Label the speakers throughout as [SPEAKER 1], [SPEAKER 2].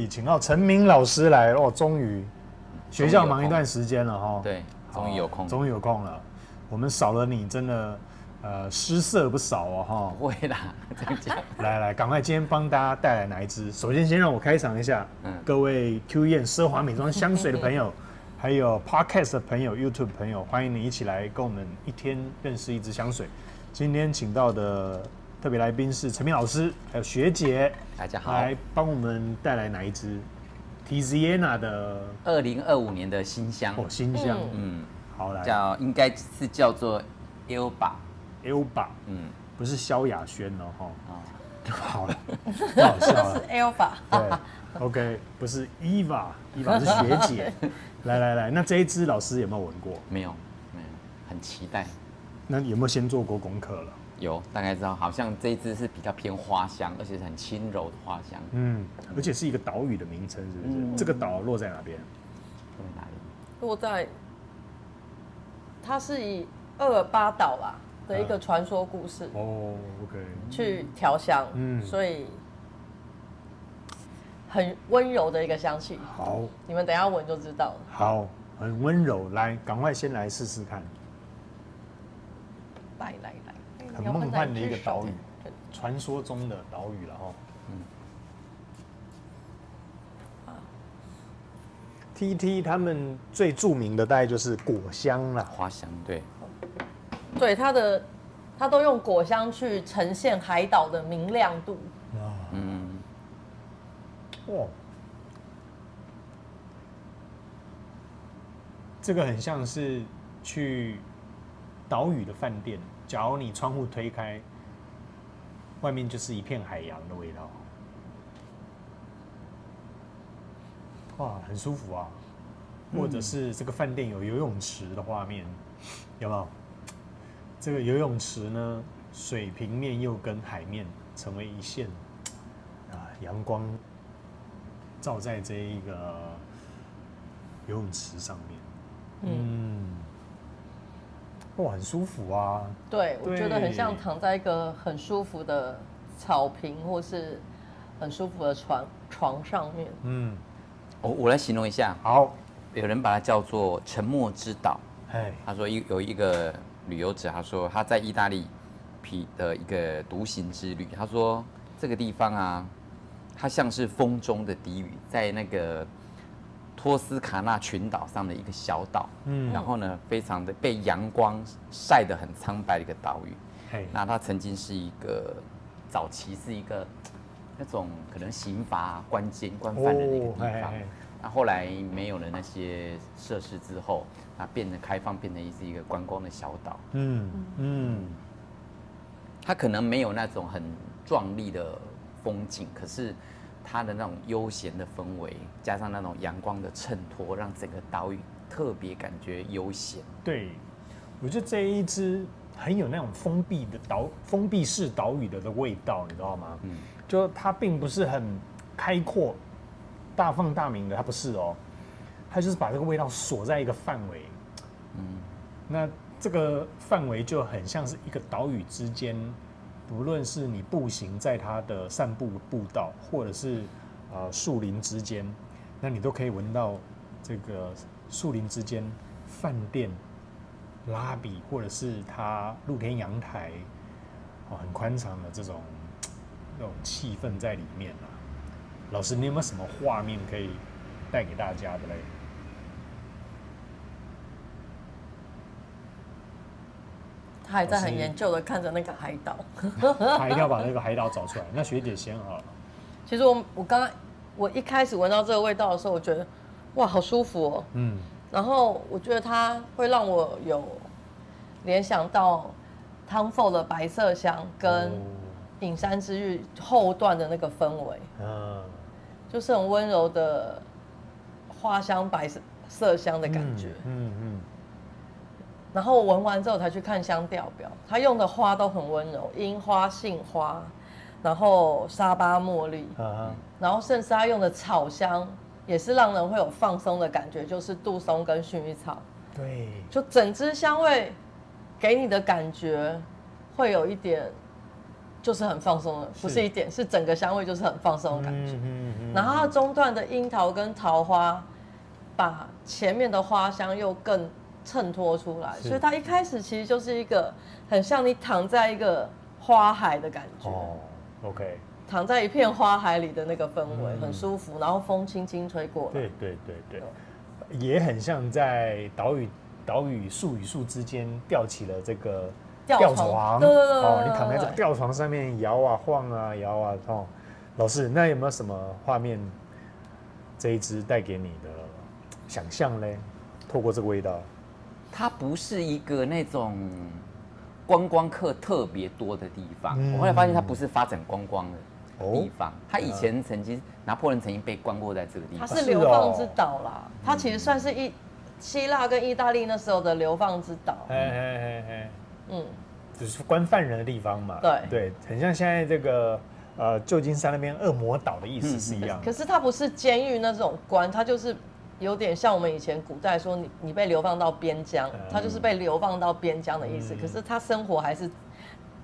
[SPEAKER 1] 请到陈明老师来哦，终于学校忙一段时间了哈。
[SPEAKER 2] 对，终于有空，
[SPEAKER 1] 终于有空了。我们少了你，真的失色不少哦哈。
[SPEAKER 2] 不会啦，这样讲。
[SPEAKER 1] 来，赶快今天帮大家带来哪一支？首先让我开场一下，各位 Q 燕奢华美妆香水的朋友，还有 Podcast 的朋友、YouTube 朋友，欢迎你一起来跟我们一天认识一支香水。今天请到的特别来宾是陈明老师，还有学姐，
[SPEAKER 2] 大家好，
[SPEAKER 1] 来帮我们带来哪一支 Tiziana 的
[SPEAKER 2] 2025年的新香
[SPEAKER 1] 哦，新香，好来，
[SPEAKER 2] 应该是叫做
[SPEAKER 1] Elba， 不是萧亚轩哦，哈，好了，不好笑了，
[SPEAKER 3] 是 Elba，
[SPEAKER 1] 对 ，OK， 不是 Eva 是学姐，来，那这一支老师有没有闻过？
[SPEAKER 2] 没有，很期待。
[SPEAKER 1] 那有没有先做过功课了？
[SPEAKER 2] 有，大概知道，好像这一支是比较偏花香，而且是很轻柔的花香。
[SPEAKER 1] 而且是一个岛屿的名称，是不是？这个岛落在哪边？
[SPEAKER 2] 落在哪里？
[SPEAKER 3] 落在，它是以厄尔巴岛啦的一个传说故事
[SPEAKER 1] 哦，OK，
[SPEAKER 3] 去调香，所以很温柔的一个香气。
[SPEAKER 1] 好，
[SPEAKER 3] 你们等一下闻就知道了。
[SPEAKER 1] 好，很温柔，来，赶快先来试试看。
[SPEAKER 3] 来，
[SPEAKER 1] 很梦幻的一个岛屿，传说中的岛屿了哈。TT 他们最著名的大概就是果香啦，
[SPEAKER 2] 花香，对，
[SPEAKER 3] 对它都用果香去呈现海岛的明亮度。
[SPEAKER 1] 哇，这个很像是去岛屿的饭店，假如你窗户推开，外面就是一片海洋的味道。哇，很舒服啊！或者是这个饭店有游泳池的画面，有没有？这个游泳池呢，水平面又跟海面成为一线，阳光照在这一个游泳池上面，哇，很舒服啊！
[SPEAKER 3] 对，我觉得很像躺在一个很舒服的草坪，或是很舒服的床上面。
[SPEAKER 2] 我来形容一下。
[SPEAKER 1] 好，
[SPEAKER 2] 有人把它叫做沉默之岛。他说有一个旅游者，他说他在意大利的一个独行之旅。他说这个地方啊，它像是风中的低语，在那个托斯卡纳群岛上的一个小岛。然后呢，非常的被阳光晒得很苍白的一个岛屿。那它曾经是一个早期是一个那种可能刑罚关犯的一个地方。那后来没有了那些设施之后，那变得开放，变成是一个观光的小岛。它可能没有那种很壮丽的风景，可是它的那种悠闲的氛围，加上那种阳光的衬托，让整个岛屿特别感觉悠闲。
[SPEAKER 1] 对，我觉得这一支很有那种封闭式岛屿的味道，你知道吗？就它并不是很开阔、大放大明的，它不是哦，它就是把这个味道锁在一个范围。那这个范围就很像是一个岛屿之间，不论是你步行在它的散步步道，或者是树林之间，那你都可以闻到这个树林之间饭店、拉比，或者是它露天阳台，很宽敞的这种那种气氛在里面啊。老师，你有没有什么画面可以带给大家的嘞？
[SPEAKER 3] 他还在很研究的看着那个海岛，
[SPEAKER 1] 他一定要把那个海岛找出来。那学姐先好了。
[SPEAKER 3] 其实我一开始闻到这个味道的时候，我觉得哇，好舒服哦。然后我觉得它会让我有联想到汤否的白色香跟隐山之玉后段的那个氛围，就是很温柔的花香白色香的感觉。然后我闻完之后才去看香调表，它用的花都很温柔，樱花、杏花，然后沙巴茉莉，然后甚至它用的草香也是让人会有放松的感觉，就是杜松跟薰衣草。
[SPEAKER 1] 对，
[SPEAKER 3] 就整支香味给你的感觉会有一点就是很放松的，不是一点，是整个香味就是很放松的感觉。然后它中段的樱桃跟桃花，把前面的花香又更衬托出来，所以它一开始其实就是一个很像你躺在一个花海的感觉。
[SPEAKER 1] 哦 OK，
[SPEAKER 3] 躺在一片花海里的那个氛围，很舒服，然后风轻轻吹过来。
[SPEAKER 1] 对，也很像在岛屿树与树之间吊起了这个吊床，
[SPEAKER 3] 对，
[SPEAKER 1] 你躺在这个吊床上面摇啊晃啊摇啊哦。老师，那有没有什么画面这一支带给你的想象嘞？透过这个味道，
[SPEAKER 2] 它不是一个那种观光客特别多的地方。我后来发现它不是发展观光的地方，它以前曾经拿破仑曾经被关过在这个地方。
[SPEAKER 3] 它是流放之岛啦，它其实算是希腊跟意大利那时候的流放之岛。
[SPEAKER 1] 就是关犯人的地方嘛。对，很像现在这个旧金山那边恶魔岛的意思是一样。
[SPEAKER 3] 可是它不是监狱那种关，它就是有点像我们以前古代说你被流放到边疆，它就是被流放到边疆的意思。可是他生活还是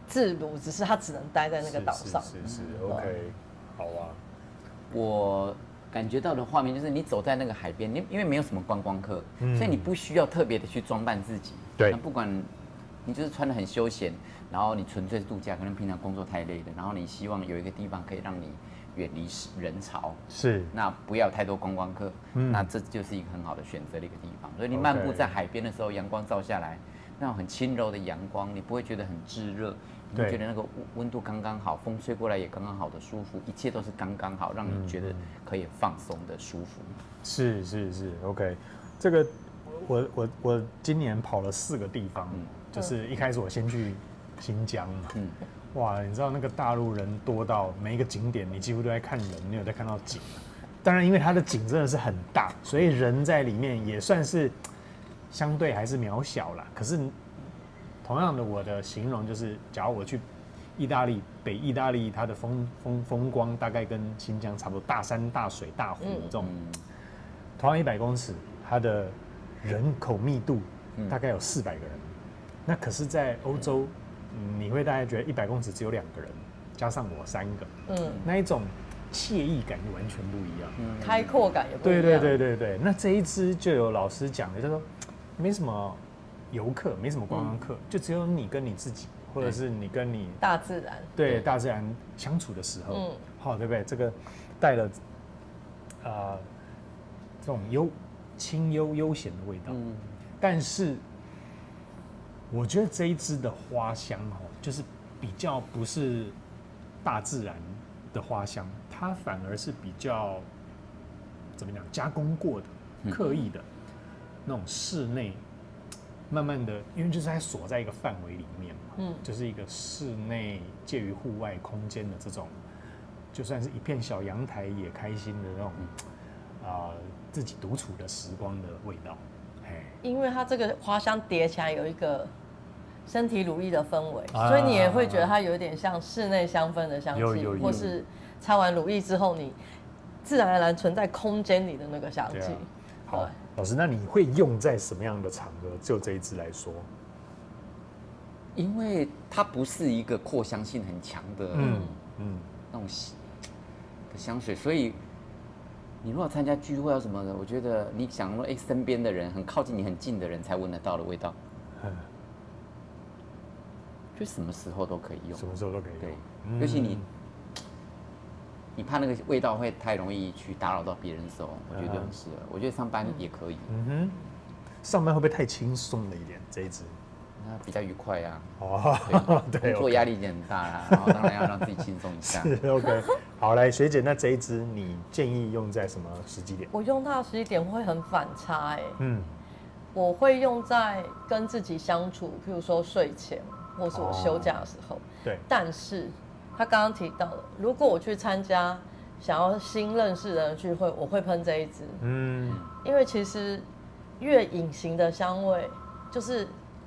[SPEAKER 3] 自如，只是他只能待在那个岛上。
[SPEAKER 1] 是 OK， 好啊。
[SPEAKER 2] 我感觉到的画面就是你走在那个海边，因为没有什么观光客，所以你不需要特别的去装扮自己。
[SPEAKER 1] 对，
[SPEAKER 2] 那不管你就是穿得很休闲，然后你纯粹是度假，可能平常工作太累了，然后你希望有一个地方可以让你远离人潮，
[SPEAKER 1] 是，
[SPEAKER 2] 那不要太多观光客，那这就是一个很好的选择的一个地方。所以你漫步在海边的时候，阳光照下来，那种很轻柔的阳光，你不会觉得很炙热，你会觉得那个温度刚刚好，风吹过来也刚刚好的舒服，一切都是刚刚好，让你觉得可以放松的舒服。
[SPEAKER 1] 是 OK， 这个我今年跑了4个地方，就是一开始我先去新疆嘛，哇，你知道那个大陆人多到每一个景点你几乎都在看人，没有在看到景。当然，因为它的景真的是很大，所以人在里面也算是相对还是渺小啦。可是同样的，我的形容就是，假如我去意大利，北意大利，它的风光大概跟新疆差不多，大山、大水、大湖这种。同样100公尺，它的人口密度大概有400个人。那可是，在欧洲，你会大概觉得100公尺只有2个人，加上我3个，那一种惬意感就完全不一样，
[SPEAKER 3] 开阔感也不一样。
[SPEAKER 1] 对。那这一支就有老师讲的，就说没什么游客，没什么观光客，就只有你跟你自己，或者是你跟你
[SPEAKER 3] 大自然，
[SPEAKER 1] 对大自然相处的时候，好，对不对？这个带了这种清幽闲的味道，但是我觉得这一支的花香就是比较不是大自然的花香，它反而是比较怎么讲加工过的、刻意的那种室内，慢慢的，因为就是在锁在一个范围里面嘛，就是一个室内介于户外空间的这种，就算是一片小阳台也开心的那种自己独处的时光的味道。
[SPEAKER 3] 因为它这个花香叠起来有一个身体乳液的氛围，所以你也会觉得它有点像室内香氛的香气，或是擦完乳液之后你自然而然存在空间里的那个香气。
[SPEAKER 1] 好，老师，那你会用在什么样的场合？就这一支来说，
[SPEAKER 2] 因为它不是一个扩香性很强的那种香水，所以你如果参加聚会啊什么的，我觉得你想说，身边的人很靠近你很近的人才闻得到的味道，就什么时候都可以用，
[SPEAKER 1] 什么时候都可以用。
[SPEAKER 2] 对，尤其你怕那个味道会太容易去打扰到别人的时候，我觉得就很适合。我觉得上班也可以。
[SPEAKER 1] 上班会不会太轻松了一点？这一支？
[SPEAKER 2] 那比较愉快啊。
[SPEAKER 1] 对，
[SPEAKER 2] 工作压力已经很大啦，然后当然要让自己轻松一下。
[SPEAKER 1] 是 OK。好，来学姐，那这一支你建议用在什么时机点？
[SPEAKER 3] 我用它的时机点会很反差我会用在跟自己相处，譬如说睡前，或是我休假的时候。
[SPEAKER 1] 对。
[SPEAKER 3] 但是他刚刚提到了，如果我去参加想要新认识的人聚会，我会喷这一支。因为其实越隐形的香味，就是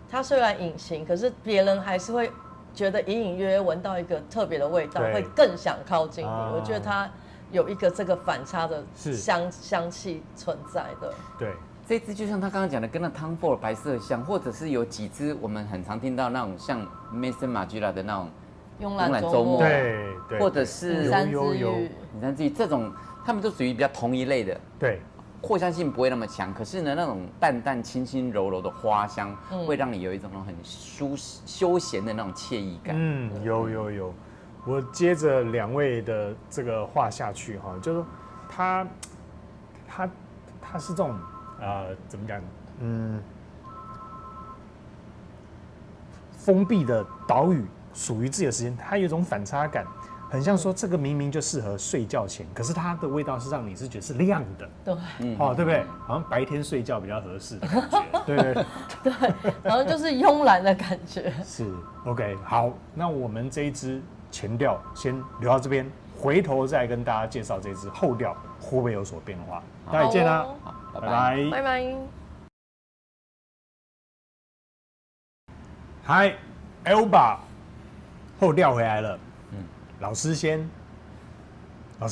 [SPEAKER 3] 它虽然隐形，可是别人还是会觉得隐隐约约闻到一个特别的味道，会更想靠近你。我觉得它有一个这个反差的香气存在的。
[SPEAKER 1] 对，
[SPEAKER 2] 这支就像他刚刚讲的，跟那 Tom Ford 白色香，或者是有几支我们很常听到那种像 Maison Margiela 的那种
[SPEAKER 3] 慵懒周末，
[SPEAKER 1] 对，
[SPEAKER 2] 或者是
[SPEAKER 3] 隐山之
[SPEAKER 1] 有
[SPEAKER 3] 玉，
[SPEAKER 2] 隐山之玉这种，他们都属于比较同一类的，
[SPEAKER 1] 对，
[SPEAKER 2] 扩香性不会那么强，可是呢，那种淡淡、轻轻柔柔的花香，会让你有一种很休闲的那种惬意感。
[SPEAKER 1] 有，我接着2位的这个话下去哈，就是说他是这种怎么讲？封闭的岛屿，属于自己的时间，它有一种反差感，很像说这个明明就适合睡觉前，可是它的味道是让你是觉得是亮的，
[SPEAKER 3] 对，
[SPEAKER 1] 对不对？好像白天睡觉比较合适的感觉，对，
[SPEAKER 3] 然后就是慵懒的感觉。
[SPEAKER 1] 是 OK， 好，那我们这一支前调先留到这边，回头再跟大家介绍这支后调会不会有所变化。大家见啦，
[SPEAKER 2] 好，
[SPEAKER 1] 拜拜，
[SPEAKER 3] 拜拜。
[SPEAKER 1] 嗨 ，Elba 后调回来了。老师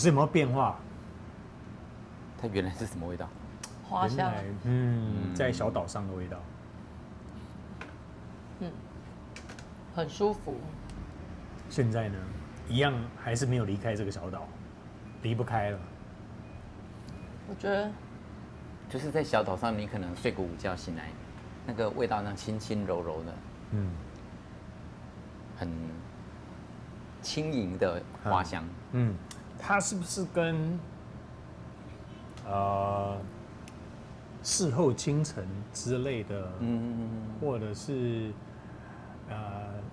[SPEAKER 1] 有没有变化？
[SPEAKER 2] 它原来是什么味道？
[SPEAKER 3] 花香，
[SPEAKER 1] 在小岛上的味道。
[SPEAKER 3] 很舒服。
[SPEAKER 1] 现在呢，一样还是没有离开这个小岛，离不开了。
[SPEAKER 3] 我觉得
[SPEAKER 2] 就是在小岛上，你可能睡个午觉醒来，那个味道那轻轻柔柔的，很轻盈的花香。
[SPEAKER 1] 它是不是跟事后清晨之类的，或者是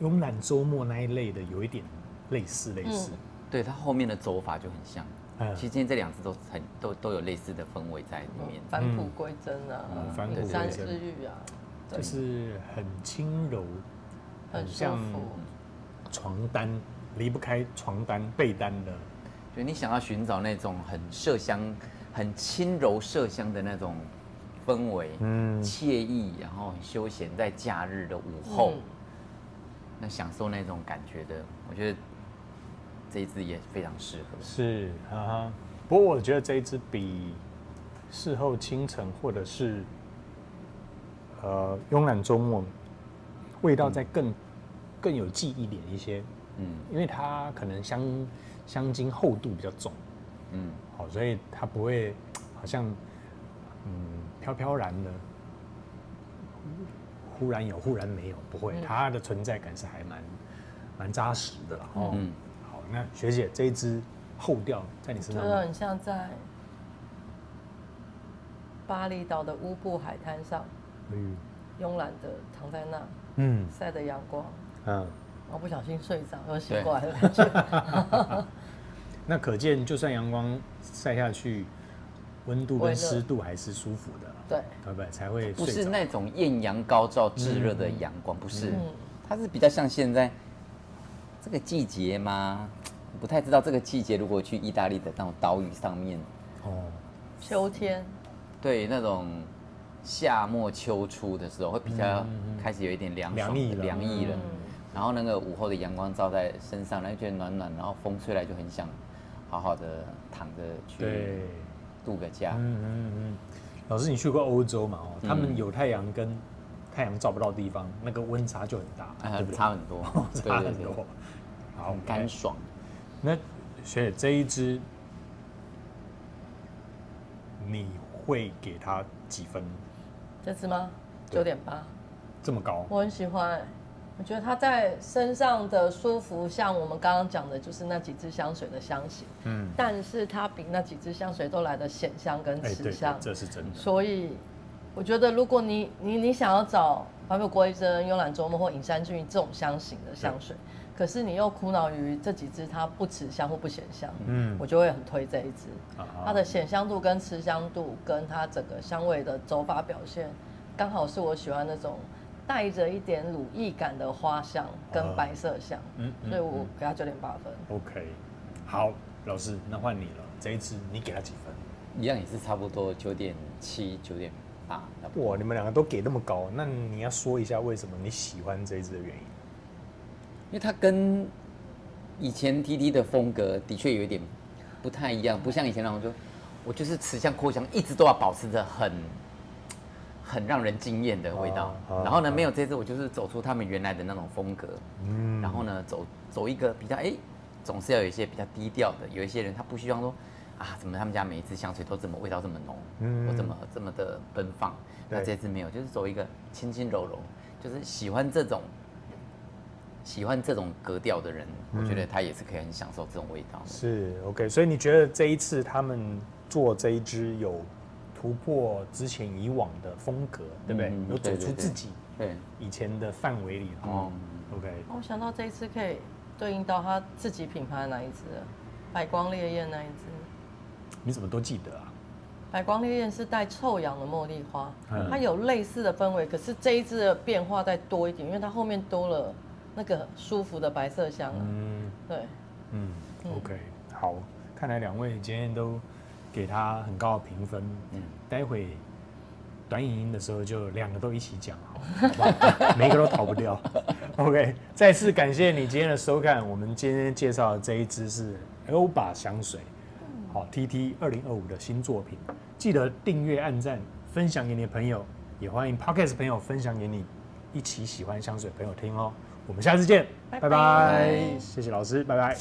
[SPEAKER 1] 慵懒周末那一类的，有一点类似？
[SPEAKER 2] 对，它后面的走法就很像。其实今天这2支都有类似的氛围在里面。
[SPEAKER 3] 返璞归真啊，隐山之玉啊，
[SPEAKER 1] 就是很轻柔，
[SPEAKER 3] 很舒
[SPEAKER 1] 像
[SPEAKER 3] 服。
[SPEAKER 1] 床单离不开床单被单的。
[SPEAKER 2] 就你想要寻找那种很麝香、很轻柔麝香的那种氛围，惬意，然后很休闲，在假日的午后，那享受那种感觉的，我觉得这一支也非常适合。
[SPEAKER 1] 是不过我觉得这一支比事后清晨或者是慵懒周末味道再更有记忆点一些，因为它可能香精厚度比较重，好，所以它不会好像飘飘然的，忽然有忽然没有，不会，它的存在感是还蛮扎实的啦。好，那学姐这一支后调在你身上，
[SPEAKER 3] 觉得很像在巴厘岛的乌布海滩上，慵懒的躺在那，晒着阳光，然后不小心睡着又醒过来的感觉。
[SPEAKER 1] 那可见，就算阳光晒下去，温度跟湿度还是舒服的，对不对？才会
[SPEAKER 2] 不是那种艳阳高照、炙热的阳光，不是，它是比较像现在这个季节吗？不太知道这个季节，如果去意大利的那种岛屿上面，
[SPEAKER 3] 秋天，
[SPEAKER 2] 对，那种夏末秋初的时候，会比较开始有一点凉意了。然后那个午后的阳光照在身上，然后觉得暖暖，然后风吹来就很想好好的躺着去度个假。
[SPEAKER 1] 老师，你去过欧洲嘛？他们有太阳跟太阳照不到地方，那个温差就很大，对不对？
[SPEAKER 2] 差很多，
[SPEAKER 1] 差很多。好，
[SPEAKER 2] 干爽。
[SPEAKER 1] 那学姐这一支，你会给它几分？
[SPEAKER 3] 这支吗？9.8，
[SPEAKER 1] 这么高？
[SPEAKER 3] 我很喜欢。我觉得它在身上的舒服，像我们刚刚讲的，就是那几支香水的香型。但是它比那几支香水都来的显香跟持香，
[SPEAKER 1] 这是真的。
[SPEAKER 3] 所以我觉得，如果你想要找返璞归真、慵懒周末或隐山之韵这种香型的香水，可是你又苦恼于这几支它不持香或不显香，我就会很推这一支。它的显香度跟持香度跟它整个香味的走法表现，刚好是我喜欢那种带着一点乳液感的花香跟白色香，所以我给它9.8分。
[SPEAKER 1] OK， 好，老师，那换你了，这一支你给它几分？
[SPEAKER 2] 一样也是差不多9.7、9.8。
[SPEAKER 1] 哇，你们2个都给那么高，那你要说一下为什么你喜欢这一支的原因？
[SPEAKER 2] 因为它跟以前 TT 的风格的确有一点不太一样，不像以前那种我就是持香扩香一直都要保持着很让人惊艳的味道。然后呢，没有这支，我就是走出他们原来的那种风格。然后呢，走一个比较总是要有一些比较低调的。有一些人他不希望说怎么他们家每一支香水都味道这么浓，或这么的奔放。那这支没有，就是走一个轻轻柔柔，就是喜欢这种格调的人，我觉得他也是可以很享受这种味道。
[SPEAKER 1] 是 OK， 所以你觉得这一次他们做这一支有突破之前以往的风格，对不对？有走出自己以前的范围里。OK。
[SPEAKER 3] 我想到这一次可以对应到他自己品牌的哪一支？百光烈焰那一支。
[SPEAKER 1] 你怎么都记得啊？
[SPEAKER 3] 百光烈焰是带臭氧的茉莉花，它有类似的氛围，可是这一支的变化再多一点，因为它后面多了那个舒服的白麝香。对。
[SPEAKER 1] OK， 好，看来两位今天都给他很高的评分。待会短影音的时候就2个都一起讲，好不好？每一个都逃不掉。OK， 再次感谢你今天的收看。我们今天介绍的这一支是 Elba 香水，好 TT 2025的新作品。记得订阅、按赞、分享给你的朋友，也欢迎 Podcast 朋友分享给你一起喜欢香水的朋友听哦。我们下次见，拜拜。谢谢老师，拜拜。